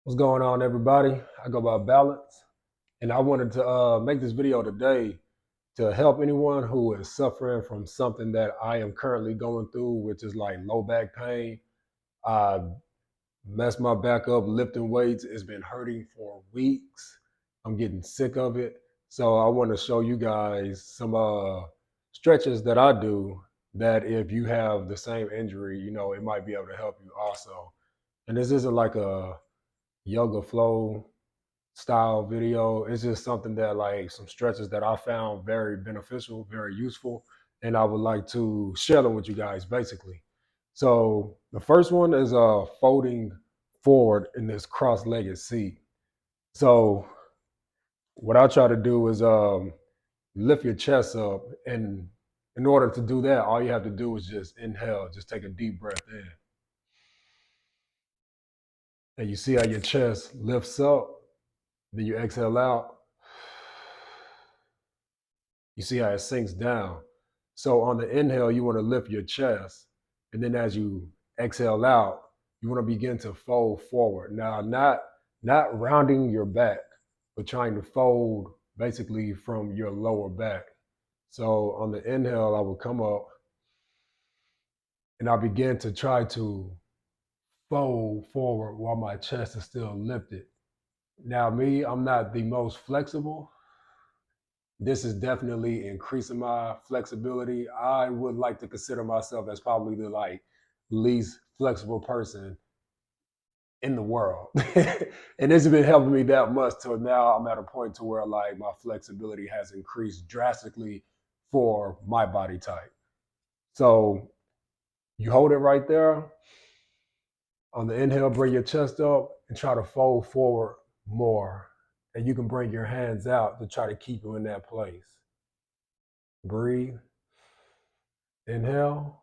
What's going on, everybody? I go by Balance, and I wanted to make this video today to help anyone who is suffering from something that I am currently going through, which is like low back pain. I messed my back up lifting weights. It's been hurting for weeks. I'm getting sick of it. So I want to show you guys some stretches that I do that if you have the same injury, it might be able to help you also. And this isn't like a yoga flow style video. It's just something that like some stretches that I found very beneficial, very useful, and I would like to share them with you guys basically. So the first one is folding forward in this cross-legged seat. So what I try to do is lift your chest up, and in order to do that, all you have to do is just inhale, just take a deep breath in. And you see how your chest lifts up, then you exhale out. You see how it sinks down. So on the inhale, you want to lift your chest. And then as you exhale out, you want to begin to fold forward. Now, not rounding your back, but trying to fold basically from your lower back. So on the inhale, I will come up and I begin to try to fold forward while my chest is still lifted. Now, me, I'm not the most flexible. This is definitely increasing my flexibility. I would like to consider myself as probably the like least flexible person in the world. And this has been helping me that much till now I'm at a point to where like my flexibility has increased drastically for my body type. So you hold it right there. On the inhale, bring your chest up and try to fold forward more. And you can bring your hands out to try to keep you in that place. Breathe. Inhale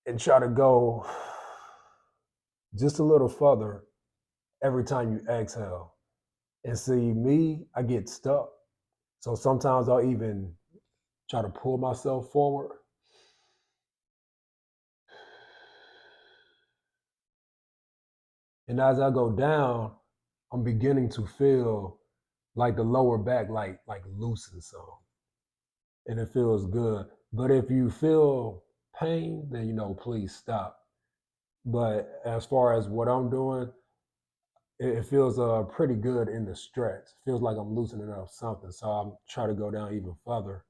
and try to go just a little further every time you exhale. And see, me, I get stuck. So sometimes I'll even try to pull myself forward. And as I go down, I'm beginning to feel like the lower back like loosen some. And it feels good. But if you feel pain, then please stop. But as far as what I'm doing, it feels pretty good in the stretch. Feels like I'm loosening up something. So I'm trying to go down even further.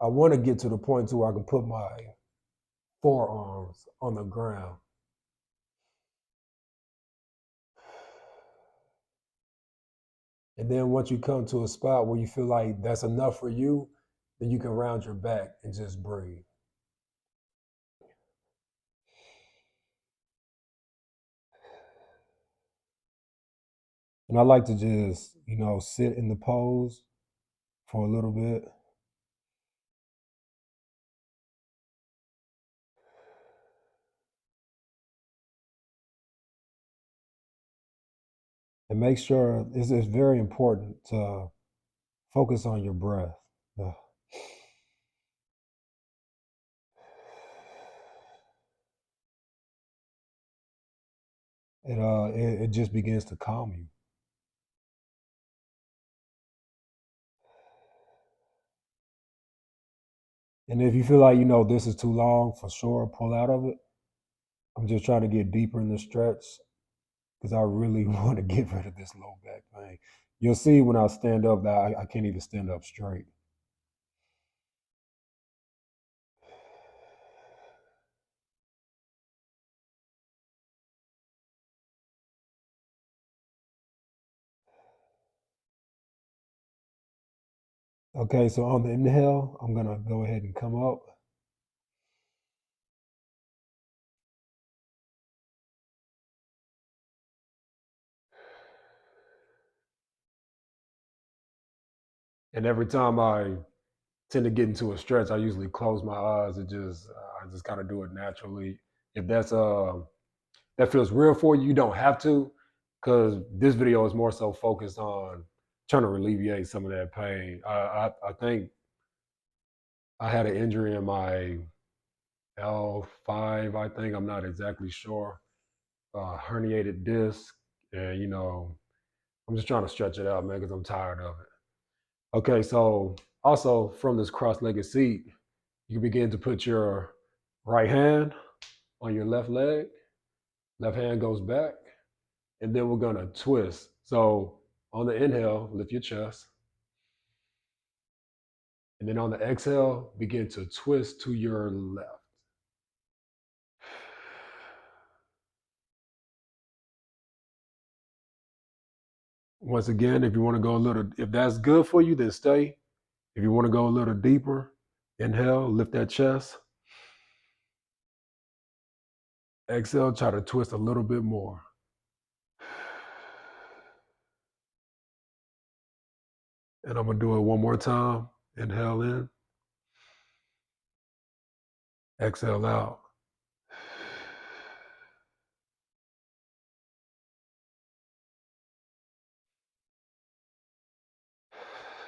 I want to get to the point to where I can put my forearms on the ground. And then once you come to a spot where you feel like that's enough for you, then you can round your back and just breathe. And I like to just, sit in the pose for a little bit. And make sure it's very important to focus on your breath. Uh, it just begins to calm you. And if you feel like, this is too long, for sure, pull out of it. I'm just trying to get deeper in the stretch because I really want to get rid of this low back pain. You'll see when I stand up that I can't even stand up straight. Okay, so on the inhale, I'm going to go ahead and come up. And every time I tend to get into a stretch, I usually close my eyes. I just kind of do it naturally. If that feels real for you, you don't have to, because this video is more so focused on trying to alleviate some of that pain. I think I had an injury in my L5, I think. I'm not exactly sure. Herniated disc. And, I'm just trying to stretch it out, man, because I'm tired of it. Okay, so also from this cross legged seat, you begin to put your right hand on your left leg. Left hand goes back. And then we're going to twist. So on the inhale, lift your chest. And then on the exhale, begin to twist to your left. Once again, if you want to go a little, if that's good for you, then stay. If you want to go a little deeper, inhale, lift that chest. Exhale, try to twist a little bit more. And I'm going to do it one more time. Inhale in, exhale out.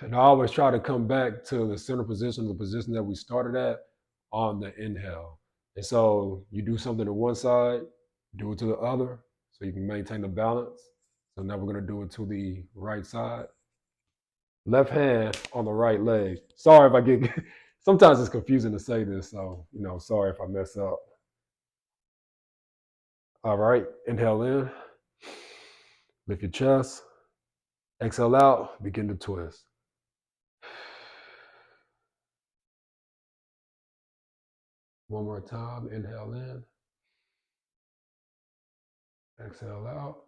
And I always try to come back to the center position, the position that we started at on the inhale. And so you do something to one side, do it to the other, so you can maintain the balance. So now we're going to do it to the right side. Left hand on the right leg. Sorry if I get, sometimes it's confusing to say this. So, sorry if I mess up. All right, inhale in, lift your chest, exhale out, begin to twist. One more time, inhale in, exhale out.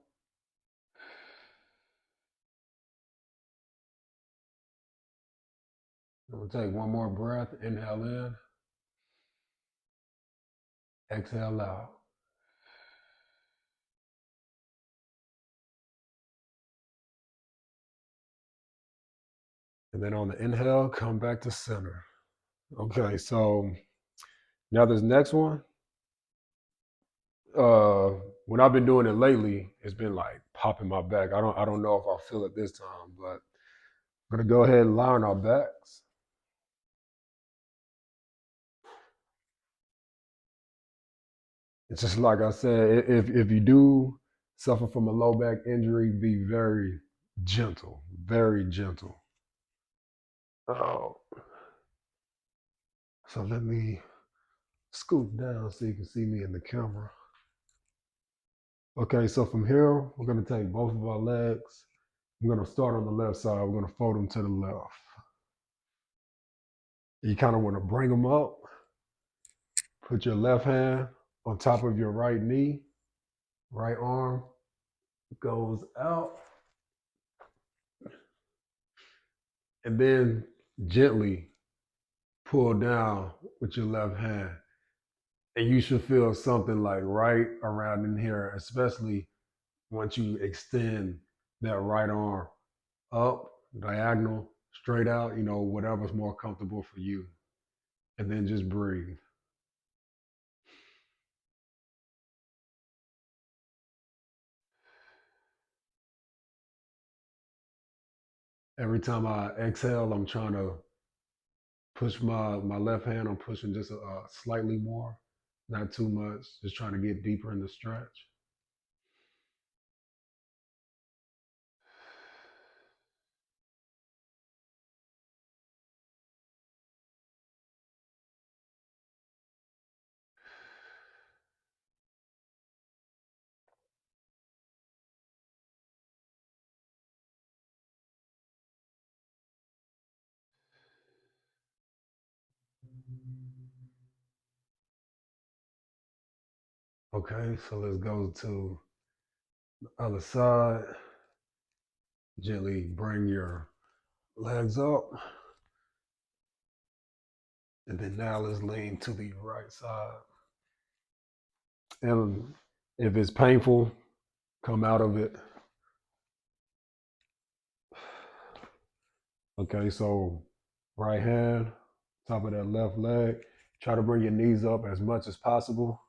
We'll take one more breath, inhale in, exhale out. And then on the inhale, come back to center. Okay, so now this next one, uh, when I've been doing it lately, it's been like popping my back. I don't know if I'll feel it this time, but I'm gonna go ahead and lie on our backs. It's just like I said, if you do suffer from a low back injury, be very gentle, very gentle. Oh, so let me scoot down so you can see me in the camera. Okay, so from here, we're gonna take both of our legs. I'm gonna start on the left side. We're gonna fold them to the left. You kind of want to bring them up. Put your left hand on top of your right knee. Right arm goes out. And then gently pull down with your left hand. And you should feel something like right around in here, especially once you extend that right arm up, diagonal, straight out, whatever's more comfortable for you. And then just breathe. Every time I exhale, I'm trying to push my left hand. I'm pushing just slightly more, not too much, just trying to get deeper in the stretch. Okay, so let's go to the other side. Gently bring your legs up. And then now let's lean to the right side. And if it's painful, come out of it. Okay, so right hand, top of that left leg. Try to bring your knees up as much as possible.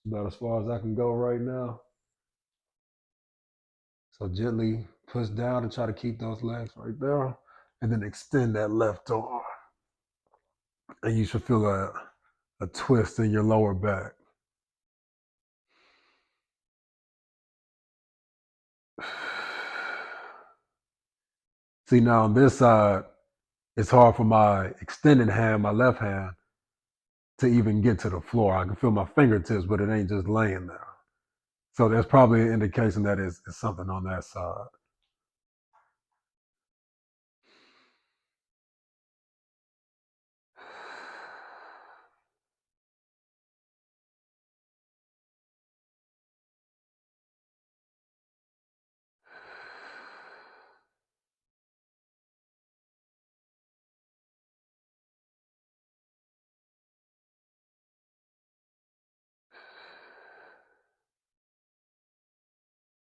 About as far as I can go right now. So gently push down and try to keep those legs right there. And then extend that left arm. And you should feel a a twist in your lower back. See, now on this side, it's hard for my extended hand, my left hand, to even get to the floor. I can feel my fingertips, but it ain't just laying there. So that's probably an indication that it's something on that side.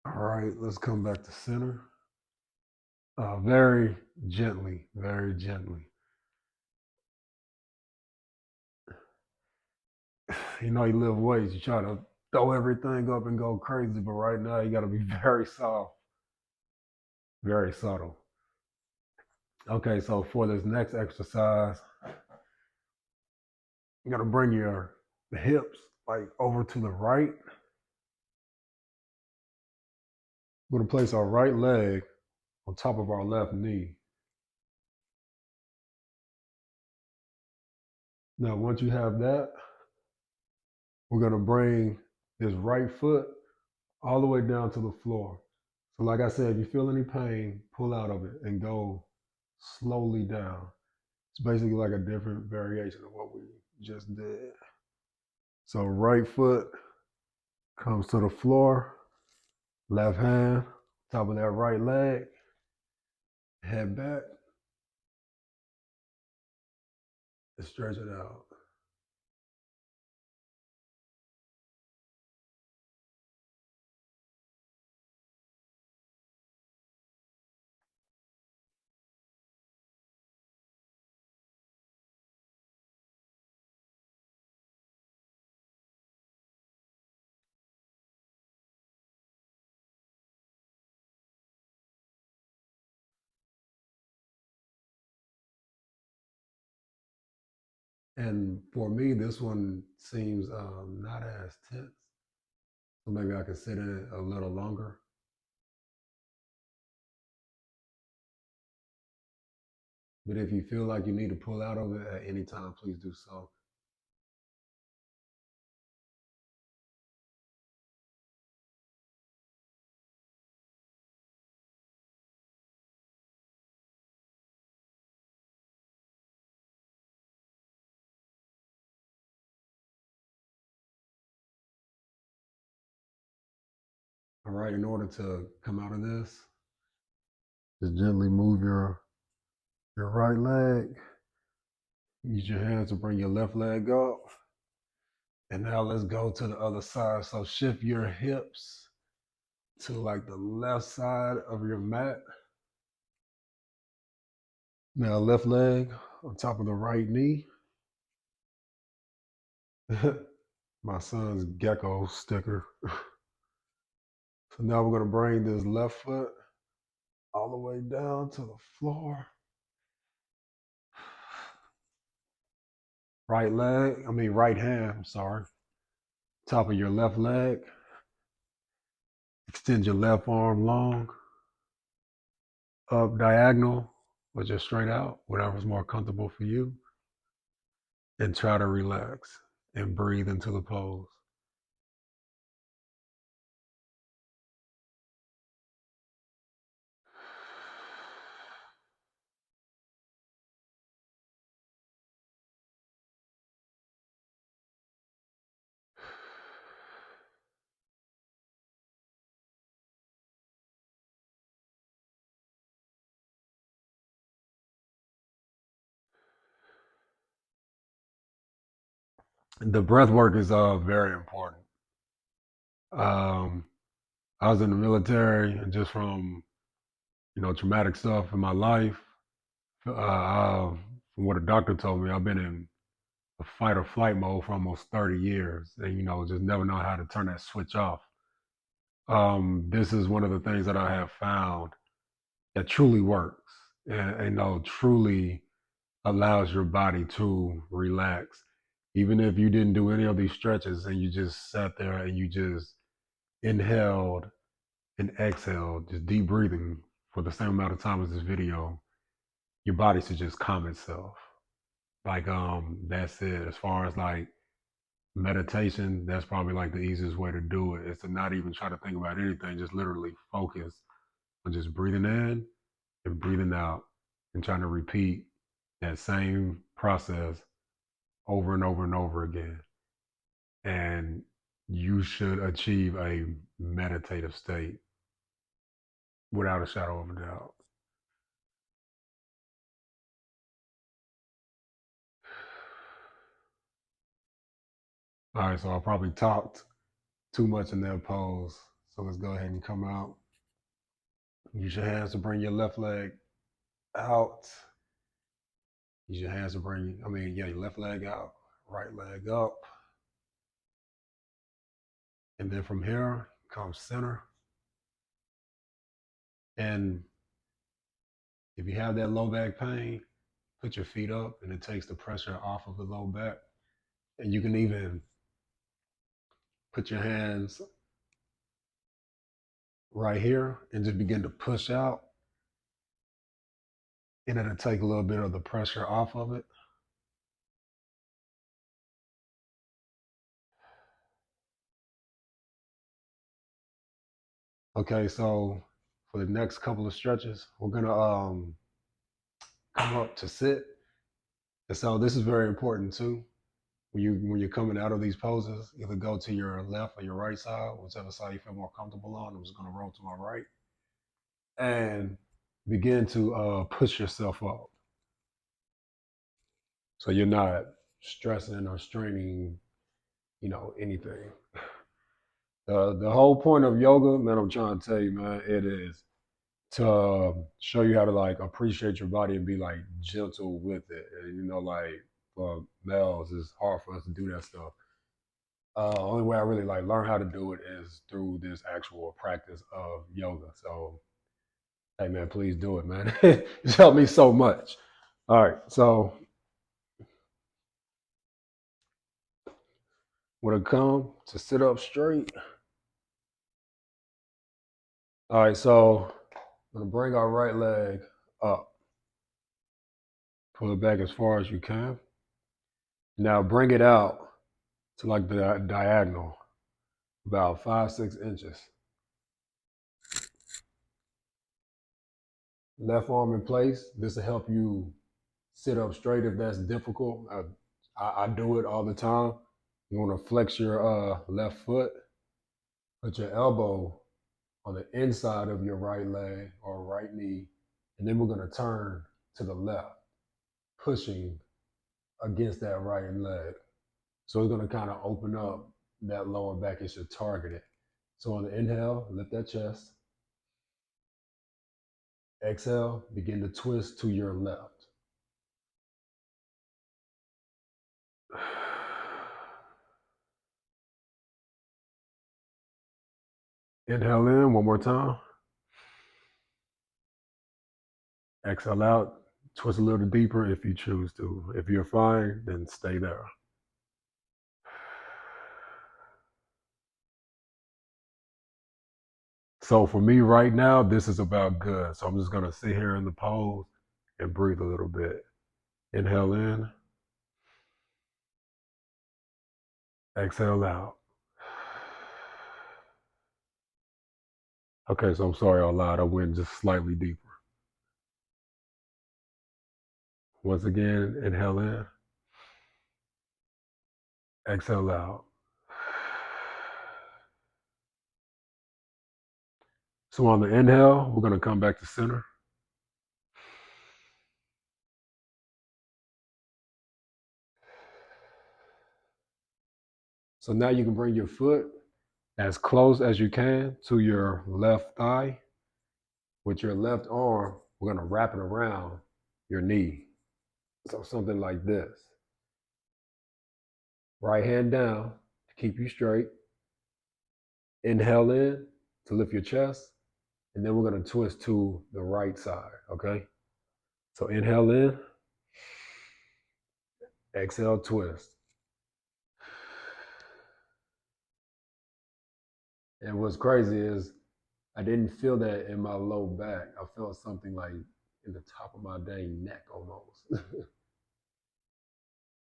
All right, let's come back to center. Very gently, very gently. You know, you lift weights, you try to throw everything up and go crazy, but right now you got to be very soft, very subtle. Okay, so for this next exercise, you got to bring your hips like over to the right. We're going to place our right leg on top of our left knee. Now, once you have that, we're going to bring this right foot all the way down to the floor. So like I said, if you feel any pain, pull out of it and go slowly down. It's basically like a different variation of what we just did. So right foot comes to the floor, left hand, top of that right leg, head back, and stretch it out. And for me, this one seems not as tense. So maybe I can sit in it a little longer. But if you feel like you need to pull out of it at any time, please do so. All right, in order to come out of this, just gently move your right leg. Use your hands to bring your left leg up. And now let's go to the other side. So shift your hips to like the left side of your mat. Now left leg on top of the right knee. My son's gecko sticker. So now we're gonna bring this left foot all the way down to the floor. Right hand, I'm sorry. Top of your left leg. Extend your left arm long. Up diagonal or just straight out, whatever's more comfortable for you. And try to relax and breathe into the pose. The breath work is very important. Um, I was in the military, and just from traumatic stuff in my life, from what a doctor told me, I've been in a fight or flight mode for almost 30 years, and just never know how to turn that switch off. This is one of the things that I have found that truly works, and truly allows your body to relax. Even if you didn't do any of these stretches and you just sat there and you just inhaled and exhaled, just deep breathing for the same amount of time as this video, your body should just calm itself. Like that's it. As far as like meditation, that's probably like the easiest way to do it. Is to not even try to think about anything, just literally focus on just breathing in and breathing out and trying to repeat that same process over and over and over again. And you should achieve a meditative state without a shadow of a doubt. All right, so I probably talked too much in that pose. So let's go ahead and come out. Use your hands to bring your left leg out. Use your hands to bring, your left leg out, right leg up. And then from here, come center. And if you have that low back pain, put your feet up and it takes the pressure off of the low back. And you can even put your hands right here and just begin to push out. And it'll take a little bit of the pressure off of it. Okay, so for the next couple of stretches, we're gonna come up to sit. And so this is very important too. When you're coming out of these poses, either go to your left or your right side, whichever side you feel more comfortable on. I'm just gonna roll to my right and begin to push yourself up. So you're not stressing or straining, anything. The whole point of yoga, man, I'm trying to tell you, man, it is to show you how to like appreciate your body and be like gentle with it. And like for males, it's hard for us to do that stuff. Only way I really like learn how to do it is through this actual practice of yoga. So, hey man, please do it, man. It's helped me so much. All right, so when it come to sit up straight, all right, so I'm gonna bring our right leg up, pull it back as far as you can. Now bring it out to like the diagonal, about 5-6 inches. Left arm in place. This will help you sit up straight if that's difficult. I do it all the time. You want to flex your left foot, put your elbow on the inside of your right leg or right knee, and then we're going to turn to the left, pushing against that right leg. So it's going to kind of open up that lower back. It should target it. So on the inhale, lift that chest. Exhale, begin to twist to your left. Inhale in one more time. Exhale out. Twist a little deeper if you choose to. If you're fine, then stay there. So for me right now, this is about good. So I'm just going to sit here in the pose and breathe a little bit. Inhale in. Exhale out. Okay, so I'm sorry out loud. I went just slightly deeper. Once again, inhale in. Exhale out. So on the inhale, we're going to come back to center. So now you can bring your foot as close as you can to your left thigh. With your left arm, we're going to wrap it around your knee. So something like this. Right hand down to keep you straight. Inhale in to lift your chest. And then we're going to twist to the right side, okay? So inhale in. Exhale, twist. And what's crazy is I didn't feel that in my low back. I felt something like in the top of my dang neck almost.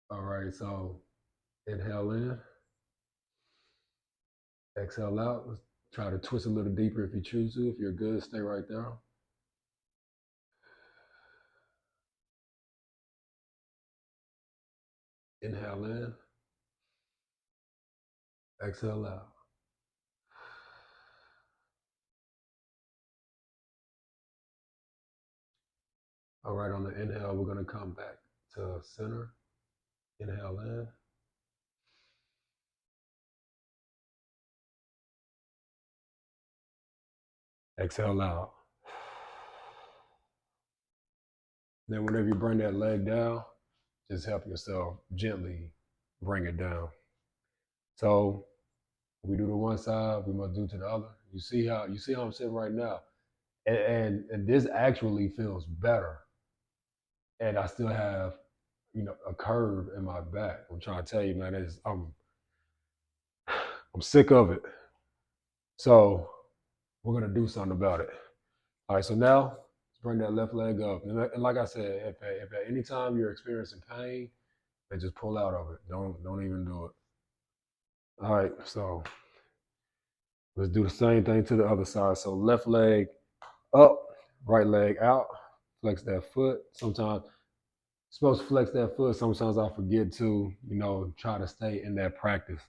All right, so inhale in, exhale out. Let's try to twist a little deeper if you choose to. If you're good, stay right there. Inhale in, exhale out. All right, on the inhale, we're going to come back to center. Inhale in, exhale out. Then, whenever you bring that leg down, just help yourself gently bring it down. So, we do to one side, we must do to the other. You see how I'm sitting right now, and this actually feels better, and I still have a curve in my back. I'm trying to tell you, man, I'm sick of it. So we're gonna do something about it. All right, so now let's bring that left leg up, and like I said, if at any time you're experiencing pain, then just pull out of it. Don't even do it. All right, so let's do the same thing to the other side. So left leg up, right leg out. Flex that foot. Sometimes you're supposed to flex that foot. Sometimes I forget to, try to stay in that practice.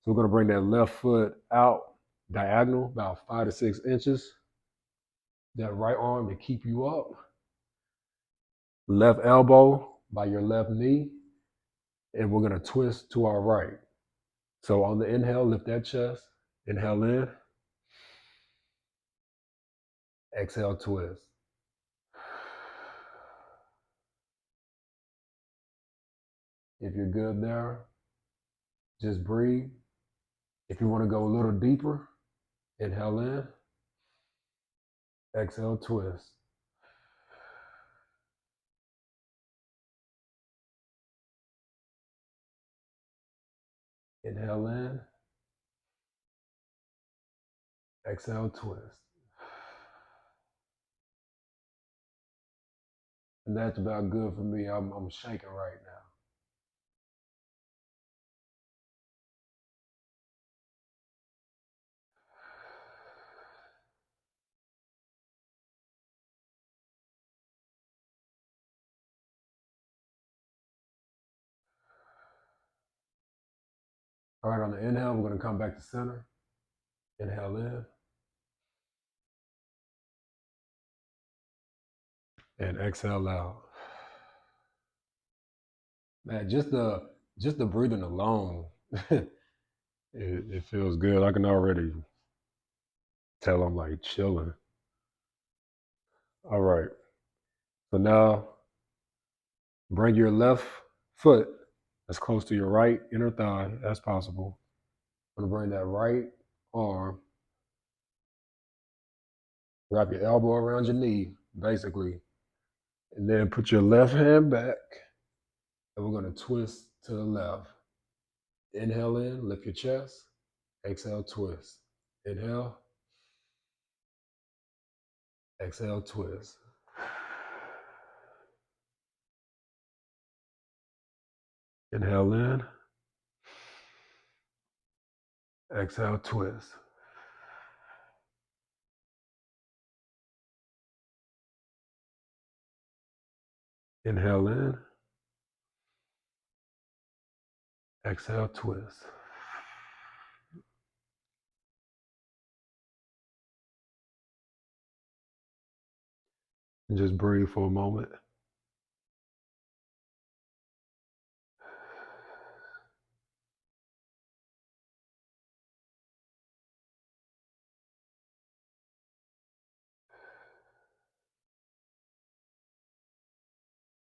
So we're gonna bring that left foot out diagonal, about 5 to 6 inches. That right arm to keep you up. Left elbow by your left knee, and we're gonna twist to our right. So on the inhale, lift that chest. Inhale in, exhale, twist. If you're good there, just breathe. If you want to go a little deeper, inhale in, exhale, twist. Inhale in, exhale, twist. And that's about good for me. I'm shaking right now. All right, on the inhale, we're going to come back to center. Inhale in and exhale out. Man, just the breathing alone, it feels good. I can already tell I'm like chilling. All right. So now bring your left foot as close to your right inner thigh as possible. I'm gonna bring that right arm, wrap your elbow around your knee, basically, and then put your left hand back, and we're gonna twist to the left. Inhale in, lift your chest. Exhale, twist. Inhale, exhale, twist. Inhale in, exhale, twist. Inhale in, exhale, twist. And just breathe for a moment.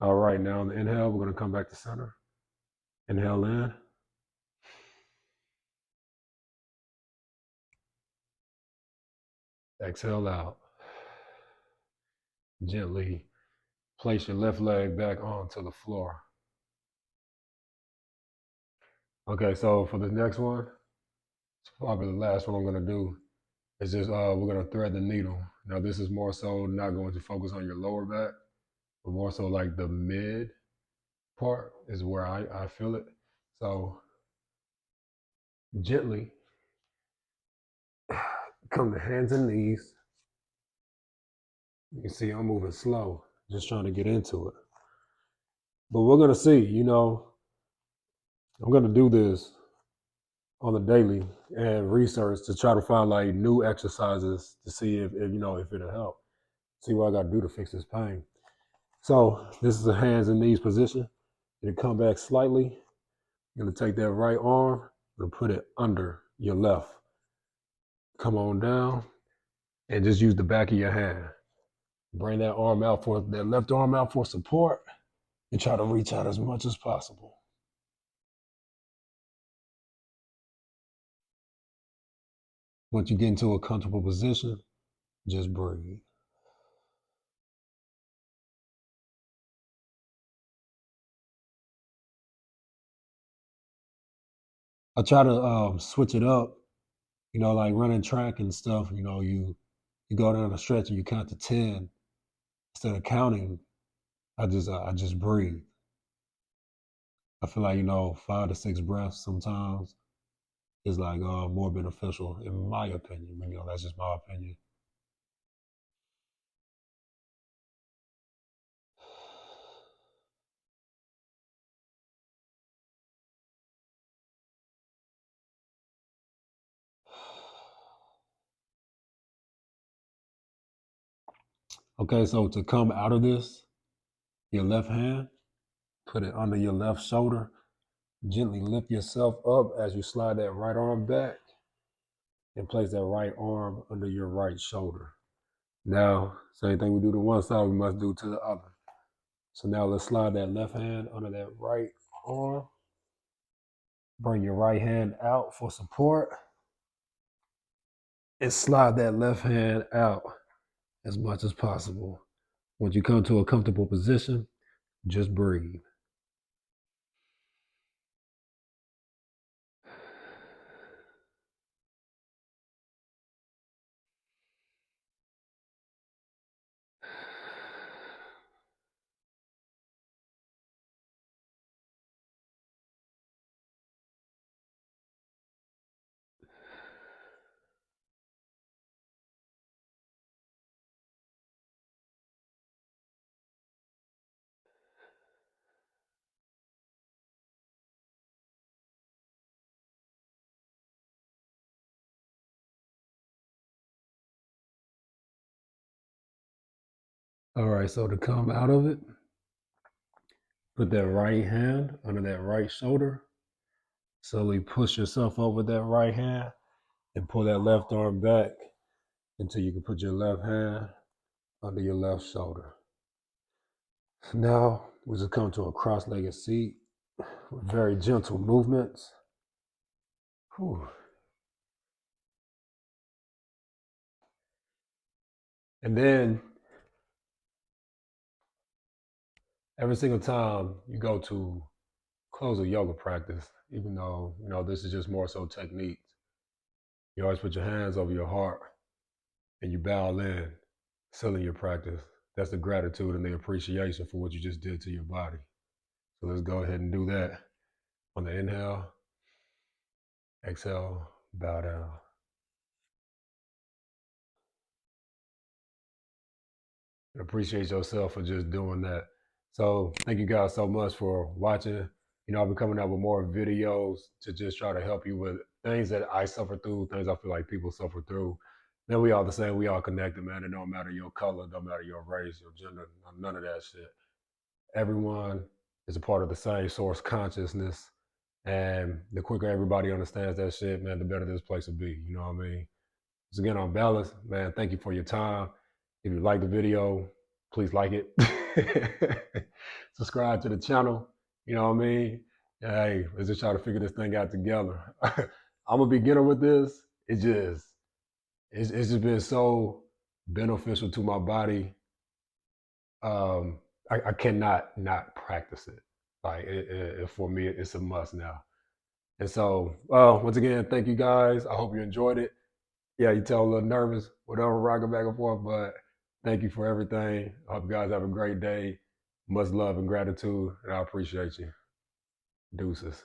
All right, now on the inhale, we're going to come back to center. Inhale in, exhale out. Gently place your left leg back onto the floor. Okay, so for the next one, probably the last one I'm gonna do is just we're gonna thread the needle. Now this is more so not going to focus on your lower back, but more so like the mid part is where I feel it. So gently come to hands and knees. You can see I'm moving slow, just trying to get into it. But we're gonna see, I'm gonna do this on the daily and research to try to find like new exercises to see if it'll help. See what I gotta do to fix this pain. So this is a hands and knees position. You come back slightly. You're gonna take that right arm and put it under your left. Come on down and just use the back of your hand. Bring that arm out for that left arm out for support and try to reach out as much as possible. Once you get into a comfortable position, just breathe. I try to switch it up, like running track and stuff. You go down a stretch and you count to 10 instead of counting. I just breathe. I feel like 5 to 6 breaths sometimes is like more beneficial in my opinion. That's just my opinion. Okay, so to come out of this, your left hand, put it under your left shoulder. Gently lift yourself up as you slide that right arm back and place that right arm under your right shoulder. Now, same thing we do to one side, we must do to the other. So now let's slide that left hand under that right arm. Bring your right hand out for support and slide that left hand out as much as possible. Once you come to a comfortable position, just breathe. All right, so to come out of it, put that right hand under that right shoulder. Slowly push yourself over that right hand and pull that left arm back until you can put your left hand under your left shoulder. Now we just come to a cross-legged seat with very gentle movements. Whew. And then every single time you go to close a yoga practice, even though this is just more so techniques, you always put your hands over your heart and you bow in, sealing your practice. That's the gratitude and the appreciation for what you just did to your body. So let's go ahead and do that. On the inhale, exhale, bow down. And appreciate yourself for just doing that. So thank you guys so much for watching. I'll be coming out with more videos to just try to help you with things that I suffer through, things I feel like people suffer through. Man, we all the same. We all connected, man. It don't matter your color, don't matter your race, your gender, none of that shit. Everyone is a part of the same source consciousness. And the quicker everybody understands that shit, man, the better this place will be. You know what I mean? So again, I'm Balance, man. Thank you for your time. If you like the video, please like it. Subscribe to the channel. You know what I mean? Hey, let's just try to figure this thing out together. I'm a beginner with this. It's just been so beneficial to my body. I cannot not practice it. Like for me, it's a must now. And so, once again, thank you guys. I hope you enjoyed it. Yeah, you tell a little nervous, whatever, rocking back and forth, but thank you for everything. I hope you guys have a great day. Much love and gratitude, and I appreciate you. Deuces.